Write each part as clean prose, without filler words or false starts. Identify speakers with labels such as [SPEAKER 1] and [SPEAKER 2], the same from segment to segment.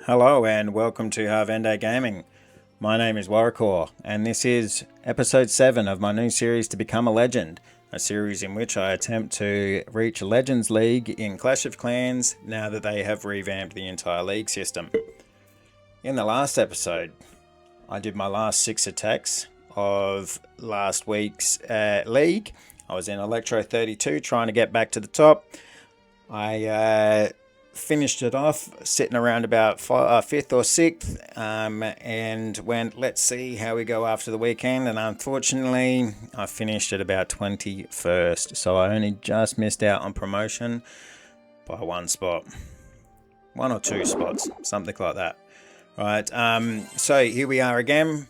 [SPEAKER 1] Hello and welcome to Harvende Gaming. My name is Warrior, and this is episode 7 of my new series to become a legend, a series in which I attempt to reach a Legends League in Clash of Clans now that they have revamped the entire league system. In the last episode, I did my last 6 attacks of last week's league. I was in Electro 32 trying to get back to the top. I finished it off sitting around about 5th or 6th and went, let's see how we go after the weekend, and unfortunately I finished at about 21st, so I only just missed out on promotion by 1 spot, 1 or 2 spots, something like that. Right, so here we are again,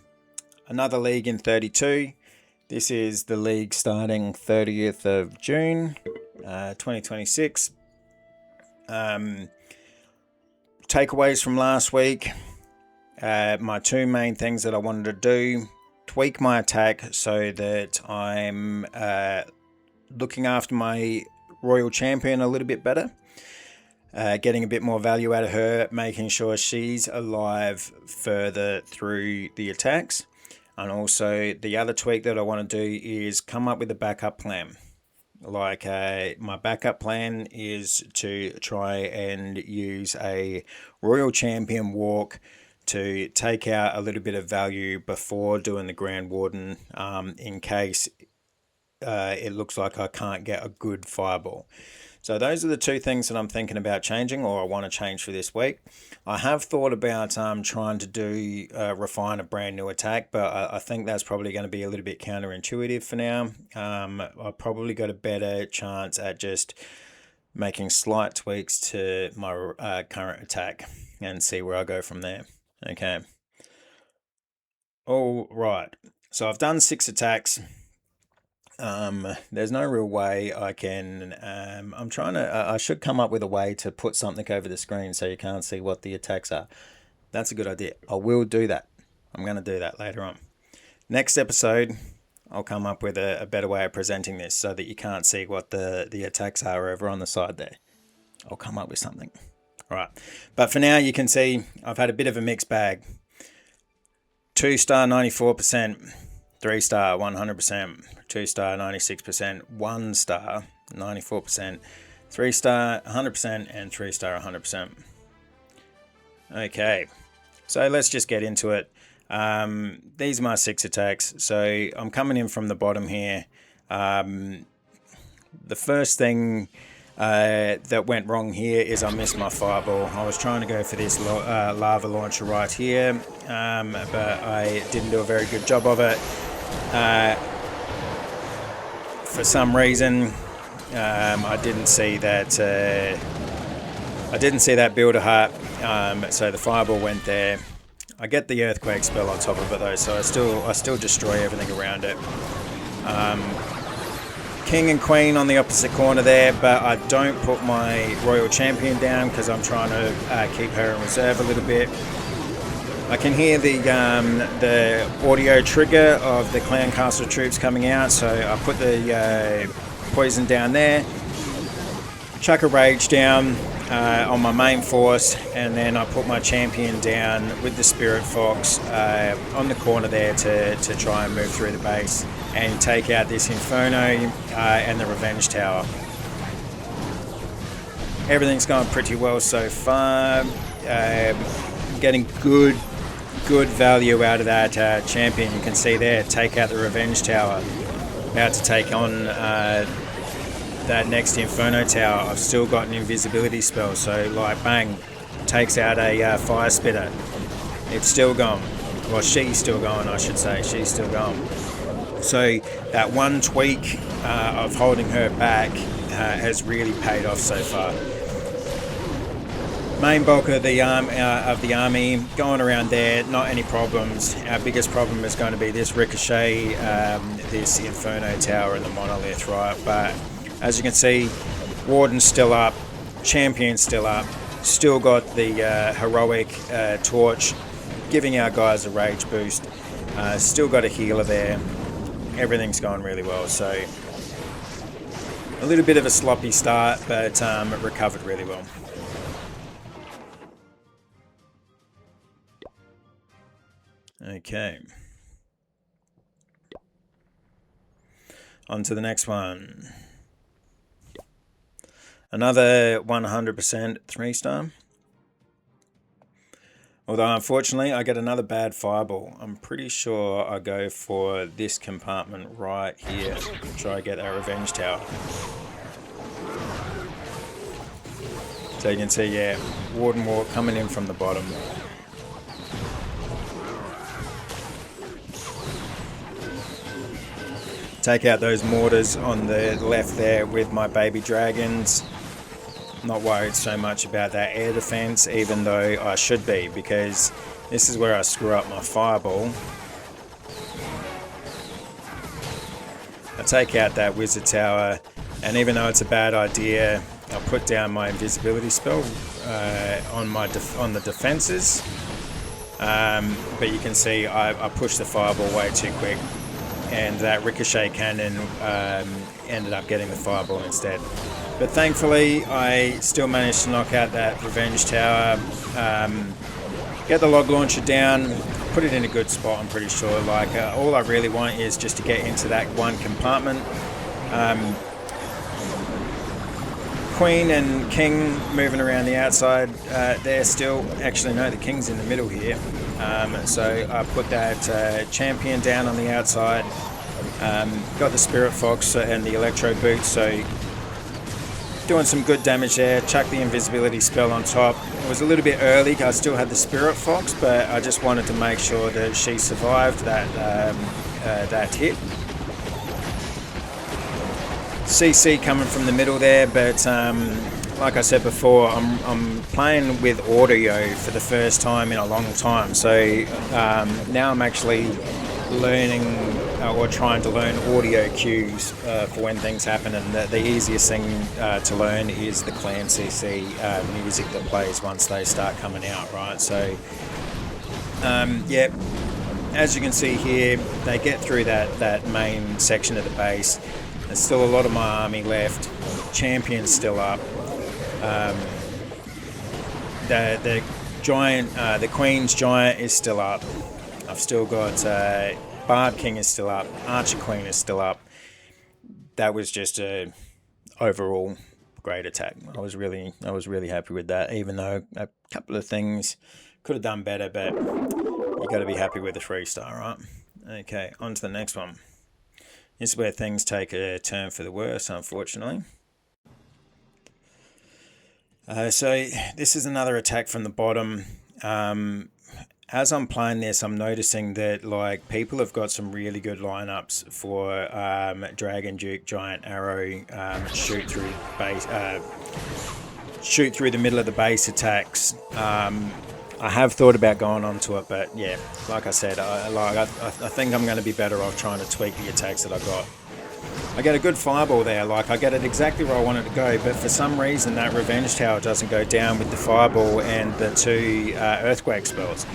[SPEAKER 1] another league in 32. This is the league starting 30th of June 2026. Takeaways from last week. My 2 main things that I wanted to do: tweak my attack so that I'm looking after my Royal Champion a little bit better, getting a bit more value out of her, making sure she's alive further through the attacks. And also the other tweak that I want to do is come up with a backup plan. Like my backup plan is to try and use a Royal Champion walk to take out a little bit of value before doing the Grand Warden, in case it looks like I can't get a good fireball. So those are the 2 things that I'm thinking about changing, or I want to change for this week. I have thought about trying to do refine a brand new attack, but I think that's probably going to be a little bit counterintuitive for now. I've probably got a better chance at just making slight tweaks to my current attack and see where I go from there. Okay. All right. So I've done 6 attacks. There's no real way I can, I should come up with a way to put something over the screen so you can't see what the attacks are. That's a good idea. I will do that. I'm going to do that later on. Next episode, I'll come up with a better way of presenting this so that you can't see what the attacks are over on the side there. I'll come up with something. All right. But for now, you can see I've had a bit of a mixed bag. 2-star 94%. 3-star 100%, 2-star 96%, 1-star 94%, 3-star 100%, and 3-star 100%. Okay, so let's just get into it. These are my 6 attacks. So I'm coming in from the bottom here. The first thing that went wrong here is I missed my fireball. I was trying to go for this lava launcher right here, but I didn't do a very good job of it. For some reason, I didn't see that. I didn't see that builder heart, so the fireball went there. I get the earthquake spell on top of it though, so I still destroy everything around it. King and Queen on the opposite corner there, but I don't put my Royal Champion down because I'm trying to keep her in reserve a little bit. I can hear the audio trigger of the Clan Castle troops coming out, so I put the poison down there, chuck a rage down on my main force, and then I put my champion down with the Spirit Fox on the corner there to try and move through the base and take out this Inferno and the Revenge Tower. Everything's going pretty well so far. Getting good value out of that champion. You can see there, take out the Revenge Tower. About to take on that next Inferno Tower. I've still got an invisibility spell, so like bang, takes out a fire spitter. It's still gone. Well, she's still going, I should say. She's still going. So that one tweak of holding her back has really paid off so far. Main bulk of the army going around there, not any problems. Our biggest problem is going to be this Ricochet, this Inferno Tower and the Monolith, right? But as you can see, Warden's still up, Champion's still up, still got the heroic torch, giving our guys a rage boost, still got a healer there. Everything's going really well, so a little bit of a sloppy start, but it recovered really well. Okay. On to the next one. Another 100% 3-star. Although unfortunately I get another bad fireball. I'm pretty sure I go for this compartment right here. Try to get that revenge tower. So you can see, yeah, Warden Walk coming in from the bottom. Take out those mortars on the left there with my baby dragons. Not worried so much about that air defense, even though I should be, because this is where I screw up my fireball. I take out that wizard tower, and even though it's a bad idea, I'll put down my invisibility spell on the defenses. But you can see I pushed the fireball way too quick, and that ricochet cannon ended up getting the fireball instead. But thankfully, I still managed to knock out that revenge tower, get the log launcher down, put it in a good spot. I'm pretty sure. Like all I really want is just to get into that one compartment. Queen and King moving around the outside. They're still, actually no, the King's in the middle here. So I put that champion down on the outside. Got the Spirit Fox and the Electro Boot, so doing some good damage there. Chuck the invisibility spell on top. It was a little bit early. I still had the Spirit Fox, but I just wanted to make sure that she survived that hit. CC coming from the middle there, but like I said before, I'm playing with audio for the first time in a long time. So now I'm actually learning or trying to learn audio cues for when things happen, and the easiest thing to learn is the clan CC music that plays once they start coming out, right? So yeah, as you can see here, they get through that main section of the base. There's still a lot of my army left. Champion's still up. The giant, the Queen's giant is still up. I've still got Barb King is still up. Archer Queen is still up. That was just a overall great attack. I was really happy with that. Even though a couple of things could have done better, but you got to be happy with a 3-star, right? Okay, on to the next one. This is where things take a turn for the worse, unfortunately. So this is another attack from the bottom. As I'm playing this, I'm noticing that like people have got some really good lineups for Dragon Duke, Giant Arrow, shoot through the middle of the base attacks. I have thought about going on to it, but yeah, like I said, I think I'm going to be better off trying to tweak the attacks that I got. I get a good fireball there, like I get it exactly where I want it to go, but for some reason that revenge tower doesn't go down with the fireball and the 2 earthquake spells.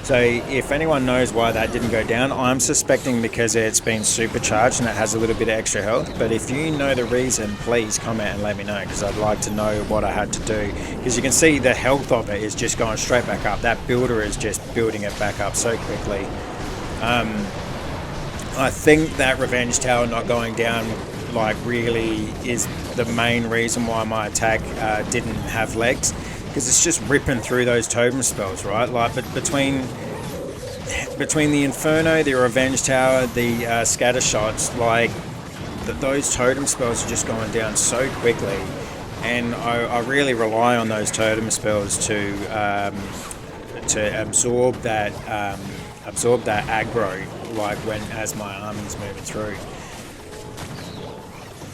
[SPEAKER 1] So if anyone knows why that didn't go down, I'm suspecting because it's been supercharged and it has a little bit of extra health. But if you know the reason, please comment and let me know, because I'd like to know what I had to do. Because you can see the health of it is just going straight back up. That builder is just building it back up so quickly. I think that revenge tower not going down like really is the main reason why my attack didn't have legs. Because it's just ripping through those totem spells, right? Like, but between the Inferno, the Revenge Tower, the Scatter Shots, like those totem spells are just going down so quickly, and I really rely on those totem spells to absorb that aggro, like as my army's moving through.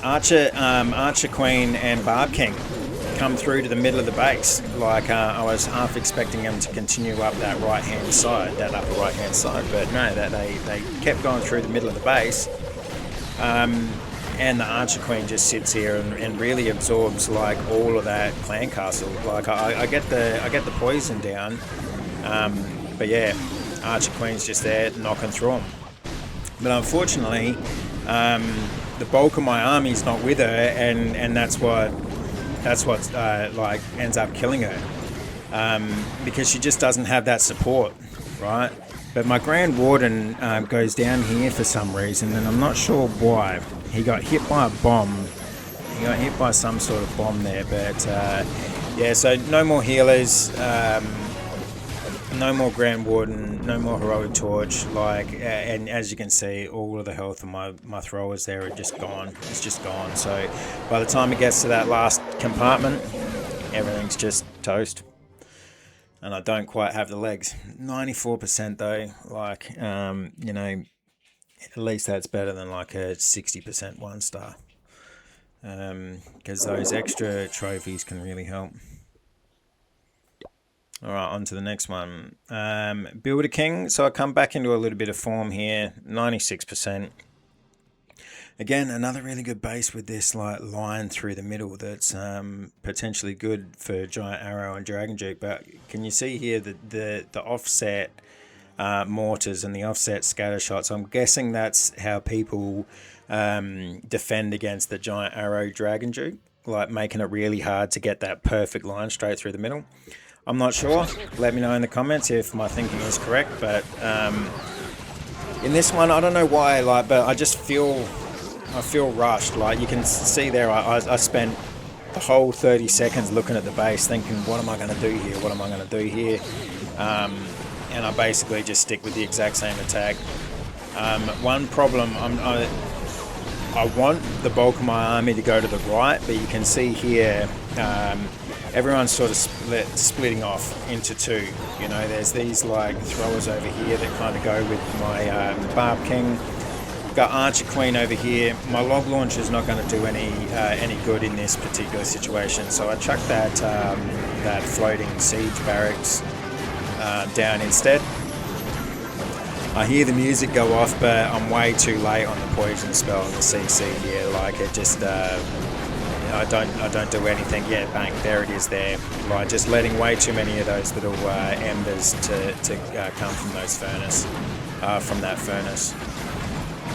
[SPEAKER 1] Archer Queen and Barb King come through to the middle of the base. Like I was half expecting them to continue up that right-hand side, that upper right-hand side, but no, that they kept going through the middle of the base. And the Archer Queen just sits here and really absorbs like all of that clan castle. Like I get the poison down, but yeah, Archer Queen's just there knocking through them. But unfortunately, the bulk of my army's not with her, and that's what like ends up killing her, because she just doesn't have that support, right? But my Grand Warden goes down here for some reason, and I'm not sure why. He got hit by a bomb. He got hit by some sort of bomb there, but yeah, so no more healers, no more Grand Warden, no more Heroic Torch, and as you can see, all of the health of my throwers there are just gone. It's just gone, so by the time it gets to that last compartment, everything's just toast. And I don't quite have the legs. 94% though, you know, at least that's better than like a 60% 1-star. Because those extra trophies can really help. Alright, on to the next one. Builder King. So I come back into a little bit of form here. 96%. Again, another really good base with this line through the middle that's potentially good for Giant Arrow and Dragon Duke. But can you see here the offset mortars and the offset scatter shots? I'm guessing that's how people defend against the Giant Arrow Dragon Duke, making it really hard to get that perfect line straight through the middle. I'm not sure. Let me know in the comments if my thinking is correct. But in this one, I don't know why, but I just feel rushed. You can see there, I spent the whole 30 seconds looking at the base thinking, what am I going to do here? What am I going to do here? And I basically just stick with the exact same attack. One problem, I want the bulk of my army to go to the right, but you can see here, everyone's sort of splitting off into two. You know, there's these throwers over here that kind of go with my Barb King. Got Archer Queen over here. My log launcher is not going to do any good in this particular situation, so I chucked that floating siege barracks down instead. I hear the music go off, but I'm way too late on the poison spell and the CC here. It just I don't do anything. Yeah, bang, there it is there. Just letting way too many of those little embers to come from those from that furnace.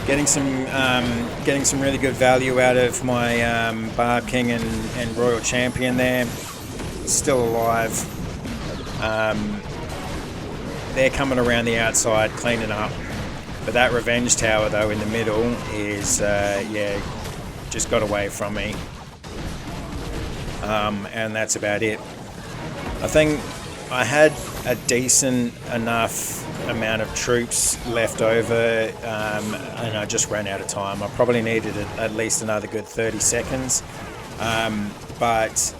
[SPEAKER 1] Getting some really good value out of my Barb King and Royal Champion there. Still alive. They're coming around the outside, cleaning up. But that Revenge Tower, though, in the middle is, yeah, just got away from me. And that's about it. I think I had a decent enough amount of troops left over, and I just ran out of time. I probably needed at least another good 30 seconds. But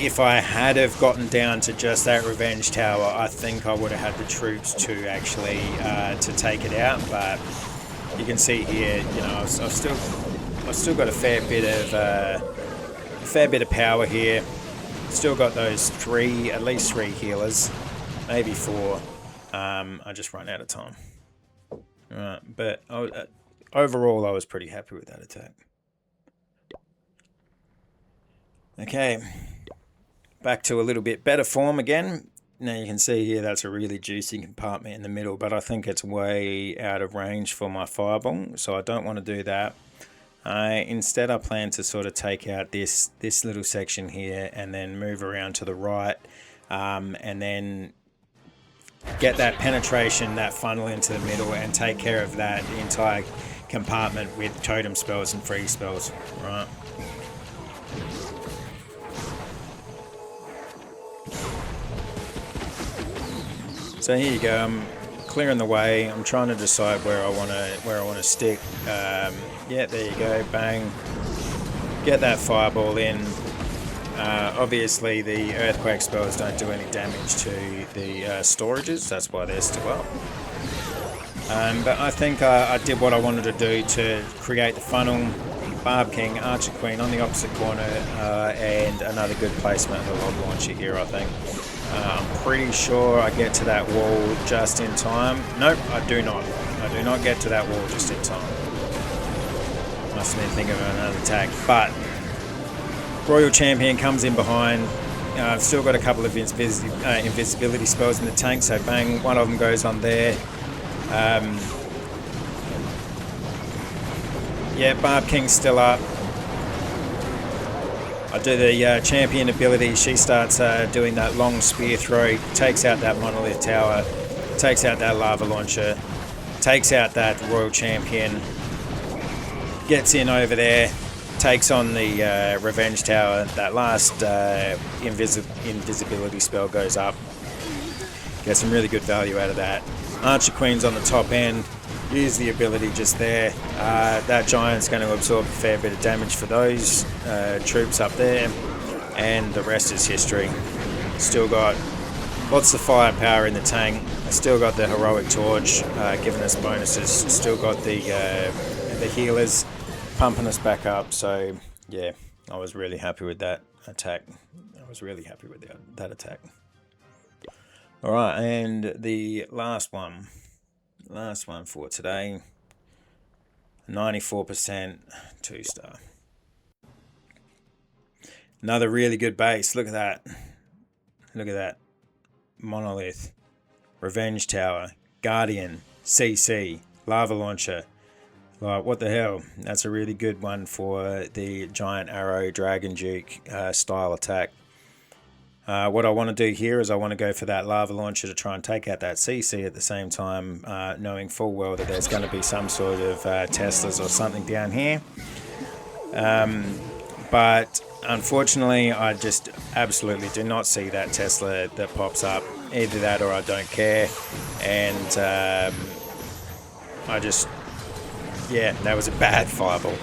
[SPEAKER 1] if I had have gotten down to just that Revenge Tower, I think I would have had the troops to actually to take it out. But you can see here, you know, I've still got a fair bit of power here. Still got those at least three healers, maybe four. I just run out of time. Right, but overall, I was pretty happy with that attack. Okay, back to a little bit better form again. Now you can see here that's a really juicy compartment in the middle, but I think it's way out of range for my fireball, so I don't want to do that. Instead, I plan to sort of take out this little section here and then move around to the right, and then get that penetration, that funnel into the middle, and take care of that entire compartment with totem spells and freeze spells. Right. So here you go. I'm clearing the way. I'm trying to decide where I want to stick. Yeah, there you go. Bang. Get that fireball in. Obviously, the earthquake spells don't do any damage to the storages. That's why they're still up. But I think I did what I wanted to do to create the funnel. Barb King, Archer Queen on the opposite corner, and another good placement of the log launcher here, I think. I'm pretty sure I get to that wall just in time. Nope, I do not. I do not get to that wall just in time. Must have been thinking of another attack. But Royal Champion comes in behind. I've still got a couple of invisibility spells in the tank, so bang, one of them goes on there. Yeah, Barb King's still up. I do the champion ability. She starts doing that long spear throw, takes out that monolith tower. takes out that lava launcher, takes out that royal champion, gets in over there, takes on the revenge tower. That last invisibility spell goes up. Get some really good value out of that. Archer Queen's on the top end. Use the ability just there. That giant's going to absorb a fair bit of damage for those troops up there, and the rest is history. Still got lots of firepower in the tank. Still got the heroic torch giving us bonuses. Still got the healers pumping us back up. So yeah, I was really happy with that attack. That attack. All right, and the last one for today, 94% 2-star. Another really good base. Look at that. Monolith, Revenge Tower, Guardian, CC, Lava Launcher. Like, what the hell? That's a really good one for the Giant Arrow Dragon Duke style attack. What I want to do here is I want to go for that lava launcher to try and take out that CC at the same time, knowing full well that there's going to be some sort of Teslas or something down here. But unfortunately, I just absolutely do not see that Tesla that pops up. Either that or I don't care. And that was a bad fireball.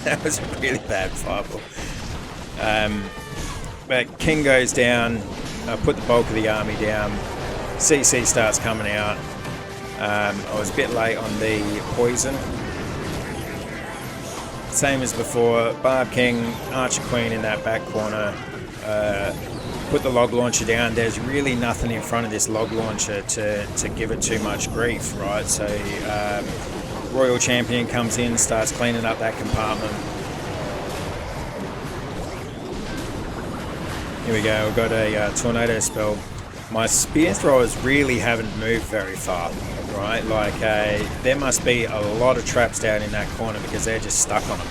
[SPEAKER 1] That was a really bad fireball. But King goes down, put the bulk of the army down, CC starts coming out. I was a bit late on the poison. Same as before, Barb King, Archer Queen in that back corner, put the log launcher down. There's really nothing in front of this log launcher to give it too much grief, right? So Royal Champion comes in, starts cleaning up that compartment. Here we go, we've got a tornado spell. My spear throwers really haven't moved very far, right? Like, there must be a lot of traps down in that corner because they're just stuck on them.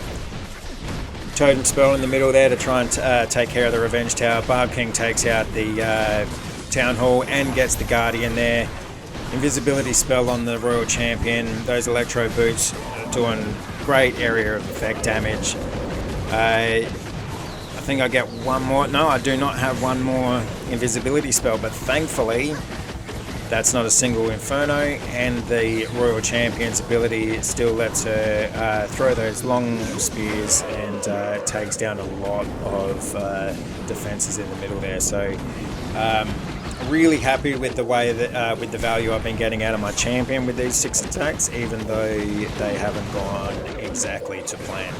[SPEAKER 1] Totem spell in the middle there to try and take care of the Revenge Tower. Barb King takes out the Town Hall and gets the Guardian there. Invisibility spell on the Royal Champion. Those Electro Boots doing great area of effect damage. I think I get one more. No, I do not have one more invisibility spell, but thankfully that's not a single Inferno, and the Royal Champion's ability still lets her throw those long spears and takes down a lot of defenses in the middle there. So really happy with the way that with the value I've been getting out of my champion with these 6 attacks, even though they haven't gone exactly to plan.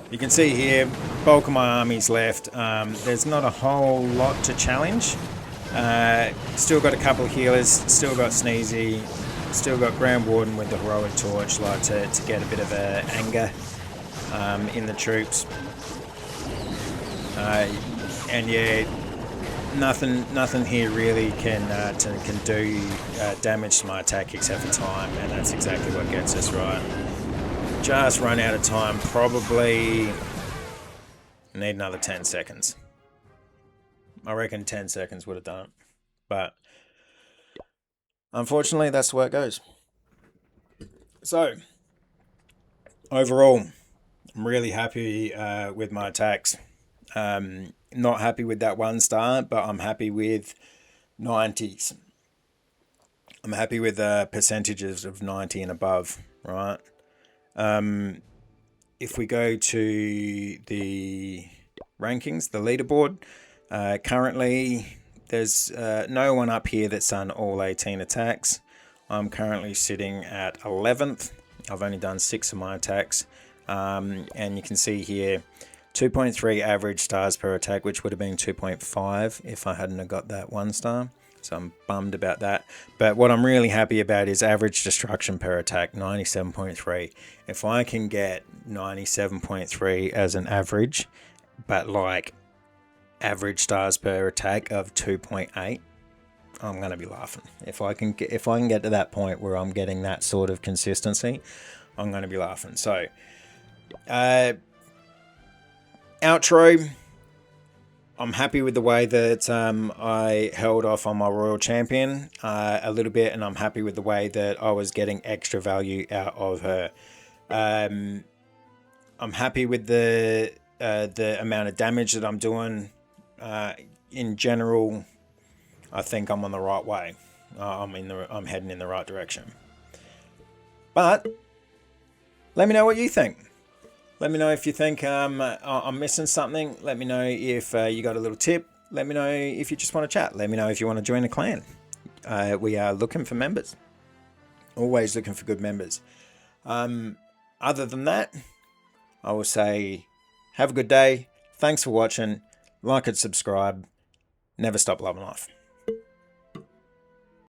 [SPEAKER 1] You can see here, bulk of my army's left. There's not a whole lot to challenge. Still got a couple of healers, still got Sneezy, still got Grand Warden with the heroic torch, like to get a bit of anger in the troops. And yeah, nothing here really can do damage to my attack except for time, and that's exactly what gets us right. Just run out of time, probably need another 10 seconds. I reckon 10 seconds would have done it. But unfortunately, that's the way it goes. So, overall, I'm really happy with my attacks. Not happy with that 1-star, but I'm happy with 90s. I'm happy with percentages of 90 and above, right? If we go to the rankings, the leaderboard, currently there's no one up here that's done all 18 attacks. I'm currently sitting at 11th. I've only done 6 of my attacks, and you can see here 2.3 average stars per attack, which would have been 2.5 if I hadn't have got that 1-star. So I'm bummed about that. But what I'm really happy about is average destruction per attack, 97.3. If I can get 97.3 as an average, but like average stars per attack of 2.8, I'm going to be laughing. If I can get to that point where I'm getting that sort of consistency, I'm going to be laughing. So, outro. I'm happy with the way that I held off on my Royal Champion a little bit, and I'm happy with the way that I was getting extra value out of her. I'm happy with the amount of damage that I'm doing. In general, I think I'm on the right way. I'm heading in the right direction. But let me know what you think. Let me know if you think I'm missing something. Let me know if you got a little tip. Let me know if you just want to chat. Let me know if you want to join a clan. We are looking for members. Always looking for good members. Other than that, I will say have a good day. Thanks for watching. Like and subscribe. Never stop loving life.